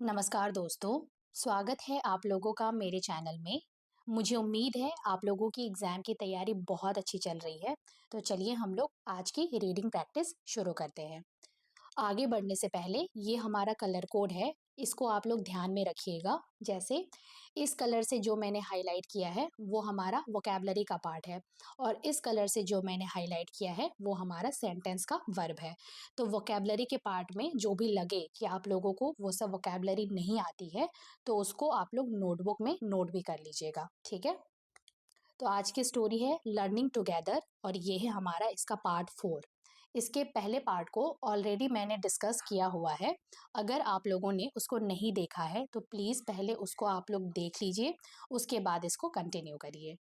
नमस्कार दोस्तों, स्वागत है आप लोगों का मेरे चैनल में। मुझे उम्मीद है आप लोगों की एग्ज़ाम की तैयारी बहुत अच्छी चल रही है। तो चलिए हम लोग आज की रीडिंग प्रैक्टिस शुरू करते हैं। आगे बढ़ने से पहले ये हमारा कलर कोड है, इसको आप लोग ध्यान में रखिएगा। जैसे इस कलर से जो मैंने हाईलाइट किया है वो हमारा वोकैबुलरी का पार्ट है और इस कलर से जो मैंने हाईलाइट किया है वो हमारा सेंटेंस का वर्ब है। तो वोकैबुलरी के पार्ट में जो भी लगे कि आप लोगों को वो सब वोकैबुलरी नहीं आती है तो उसको आप लोग नोटबुक में नोट भी कर लीजिएगा, ठीक है। तो आज की स्टोरी है लर्निंग टुगेदर और ये है हमारा इसका पार्ट 4। इसके पहले पार्ट को ऑलरेडी मैंने डिस्कस किया हुआ है। अगर आप लोगों ने उसको नहीं देखा है तो प्लीज़ पहले उसको आप लोग देख लीजिए, उसके बाद इसको कंटिन्यू करिए।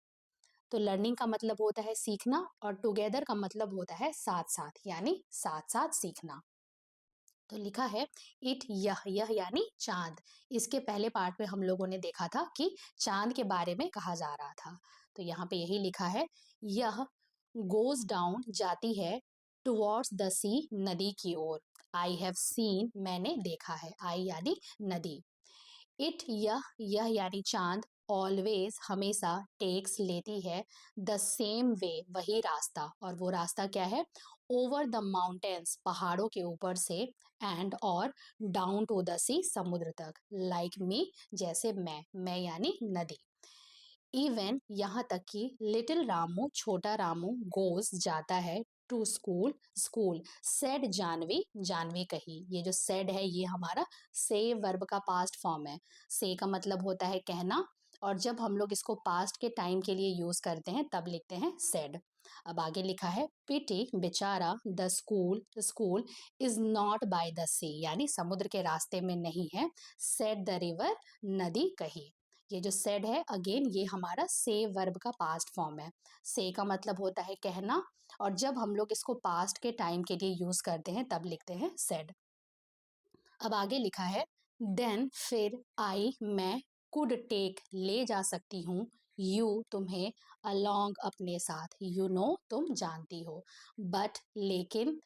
तो लर्निंग का मतलब होता है सीखना और टुगेदर का मतलब होता है साथ साथ, यानी साथ साथ सीखना। तो लिखा है इट यह यानी चांद। इसके पहले पार्ट में हम लोगों ने देखा था कि चांद के बारे में कहा जा रहा था। तो यहाँ पे यही लिखा है यह गोज डाउन जाती है टुवर्ड्स द सी नदी की ओर। आई हैव सीन मैंने देखा है, आई यानी नदी। इट यह यानी चांद ऑलवेज हमेशा टेक्स लेती है द सेम वे वही रास्ता, और वो रास्ता क्या है? ओवर द माउंटेन्स पहाड़ों के ऊपर से, एंड और डाउन टू द सी समुद्र तक, लाइक मी जैसे मैं यानी नदी। इवन यहाँ तक कि लिटिल रामू छोटा रामू गोज जाता है to school school said Janvi Janvi कही। ये जो सेड है ये हमारा से वर्ब का पास्ट फॉर्म है। से का मतलब होता है कहना, और जब हम लोग इसको पास्ट के टाइम के लिए यूज करते हैं तब लिखते हैं सेड। अब आगे लिखा है पिटी बेचारा the school school is not by the sea, यानी समुद्र के रास्ते में नहीं है। सेड द रिवर नदी कही। ये जो सेड है अगेन ये हमारा से वर्ब का पास्ट फॉर्म है। से का मतलब होता है कहना, और जब हम लोग इसको पास्ट के टाइम के लिए यूज करते हैं तब लिखते हैं सेड। अब आगे लिखा है देन फिर आई मैं कुड टेक ले जा सकती हूँ यू तुम्हें अलोंग अपने साथ, यू नो तुम जानती हो, बट लेकिन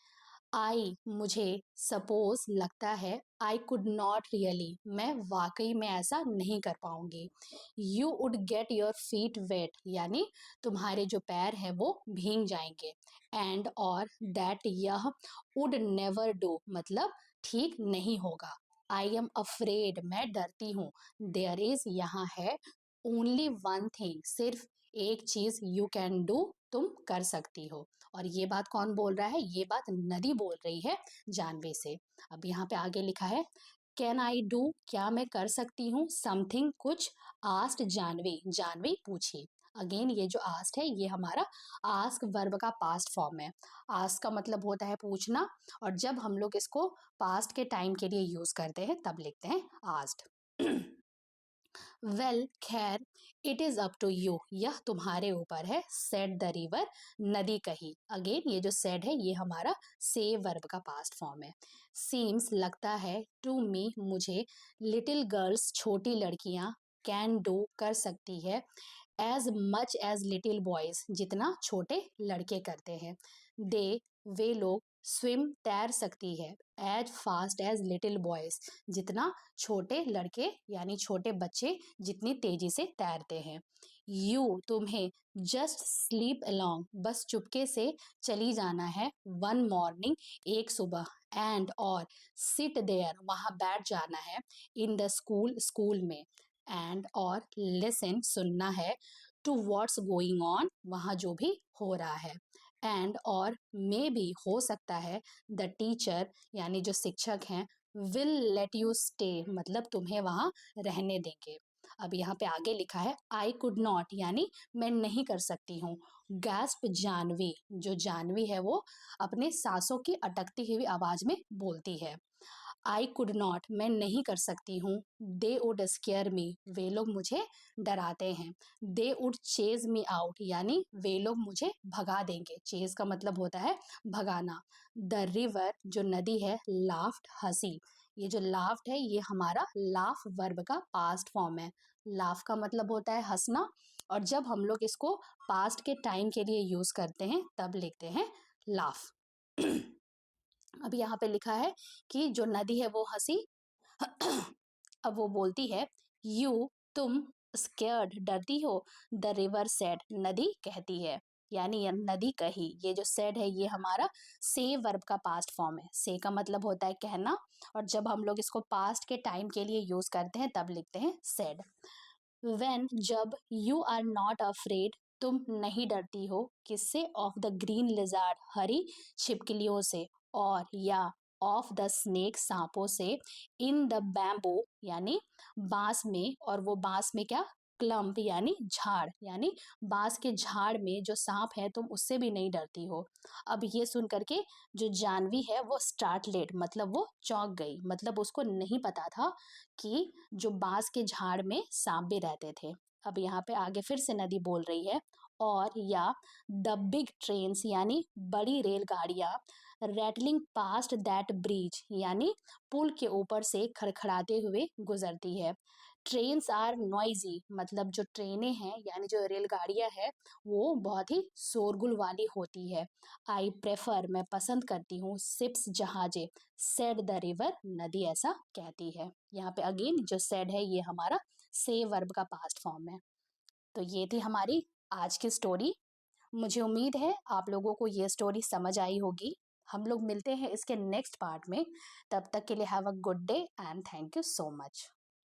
आई मुझे सपोज लगता है आई कुड नॉट रियली मैं वाकई में ऐसा नहीं कर पाऊंगी। You would get your feet wet यानी तुम्हारे जो पैर हैं वो भीग जाएंगे। एंड और दैट यह वुड नेवर डू मतलब ठीक नहीं होगा। आई एम अफ्रेड मैं डरती हूँ। देयर इज यहाँ है ओनली वन थिंग सिर्फ एक चीज यू कैन डू तुम कर सकती हो। और ये बात कौन बोल रहा है? ये बात नदी बोल रही है जानवी से। अब यहाँ पे आगे लिखा है कैन आई डू क्या मैं कर सकती हूँ समथिंग कुछ। आस्क्ड जानवी जानवी पूछी। अगेन ये जो आस्क्ड है ये हमारा आस्क वर्ब का पास्ट फॉर्म है। आस्क का मतलब होता है पूछना, और जब हम लोग इसको पास्ट के टाइम के लिए यूज करते हैं तब लिखते हैं आस्क्ड। वेल खैर it is up to you यह तुम्हारे ऊपर है। सेड द रिवर नदी कही। अगेन ये जो सेड है ये हमारा से वर्ब का पास्ट फॉर्म है। सीम्स लगता है टू मी मुझे लिटिल गर्ल्स छोटी लड़कियां कैन डू कर सकती है as much as little boys जितना छोटे लड़के करते हैं। दे वे लोग स्विम तैर सकती है as fast as little boys जितना छोटे लड़के यानी छोटे बच्चे जितनी तेजी से तैरते हैं। यू तुम्हें जस्ट स्लीप अलोंग बस चुपके से चली जाना है वन मॉर्निंग एक सुबह, एंड और सिट देयर वहां बैठ जाना है इन द स्कूल स्कूल में, एंड और लिसन सुनना है टू व्हाट्स गोइंग ऑन वहां जो भी हो रहा है, एंड और मे भी हो सकता है द टीचर यानी जो शिक्षक हैं विल लेट यू स्टे मतलब तुम्हें वहां रहने देंगे। अब यहाँ पे आगे लिखा है आई कुड नॉट यानी मैं नहीं कर सकती हूँ। गैस्प जानवी जो जानवी है वो अपने सांसों की अटकती हुई आवाज में बोलती है। आई कुड नॉट मैं नहीं कर सकती हूँ। दे वुड स्केयर मी वे लोग मुझे डराते हैं। They would chase me out यानी वे लोग मुझे भगा देंगे। चेज का मतलब होता है भगाना। द रिवर जो नदी है लाफ्ट हंसी। ये जो लाफ्ट है ये हमारा लाफ वर्ब का पास्ट फॉर्म है। लाफ का मतलब होता है हंसना, और जब हम लोग इसको पास्ट के टाइम के लिए यूज करते हैं तब लिखते हैं लाफ। अब यहाँ पे लिखा है कि जो नदी है वो हंसी अब वो बोलती है, यू तुम स्केर्ड डरती हो, द रिवर सेड नदी कहती है, यानी ये नदी कही। ये जो सेड है ये हमारा से वर्ब का पास्ट फॉर्म है। से का मतलब होता है कहना, और जब हम लोग इसको पास्ट के टाइम के लिए यूज करते हैं तब लिखते हैं सेड। वेन जब यू आर नॉट अफ्रेड तुम नहीं डरती हो, किससे? ऑफ द ग्रीन लिजार्ड हरी छिपकलियों से, और या ऑफ द स्नेक सांपों से, इन द बैम्बू यानी बांस में, और वो बांस में क्या? क्लम्प यानी झाड़, यानी बांस के झाड़ में जो सांप है तुम उससे भी नहीं डरती हो। अब ये सुन करके जो जानवी है वो स्टार्टलेड मतलब वो चौंक गई, मतलब उसको नहीं पता था कि जो बांस के झाड़ में सांप भी रहते थे। अब यहाँ पे आगे फिर से नदी बोल रही है, और या द बिग ट्रेन्स यानी बड़ी रेलगाड़ियां रैटलिंग पास्ट दैट ब्रिज यानी पुल के ऊपर से खड़खड़ाते हुए गुजरती है। ट्रेन्स आर नॉइजी मतलब जो ट्रेनें हैं यानी जो रेलगाड़ियां हैं वो बहुत ही शोरगुल वाली होती है। आई प्रेफर मैं पसंद करती हूँ, शिप्स जहाजे, सेड द रिवर नदी ऐसा कहती है। यहाँ पे अगेन जो सेड है ये हमारा से वर्ब का पास्ट फॉर्म है। तो ये थी हमारी आज की स्टोरी। मुझे उम्मीद है आप लोगों को ये स्टोरी समझ आई होगी। हम लोग मिलते हैं इसके नेक्स्ट पार्ट में। तब तक के लिए have a good day and thank you so much.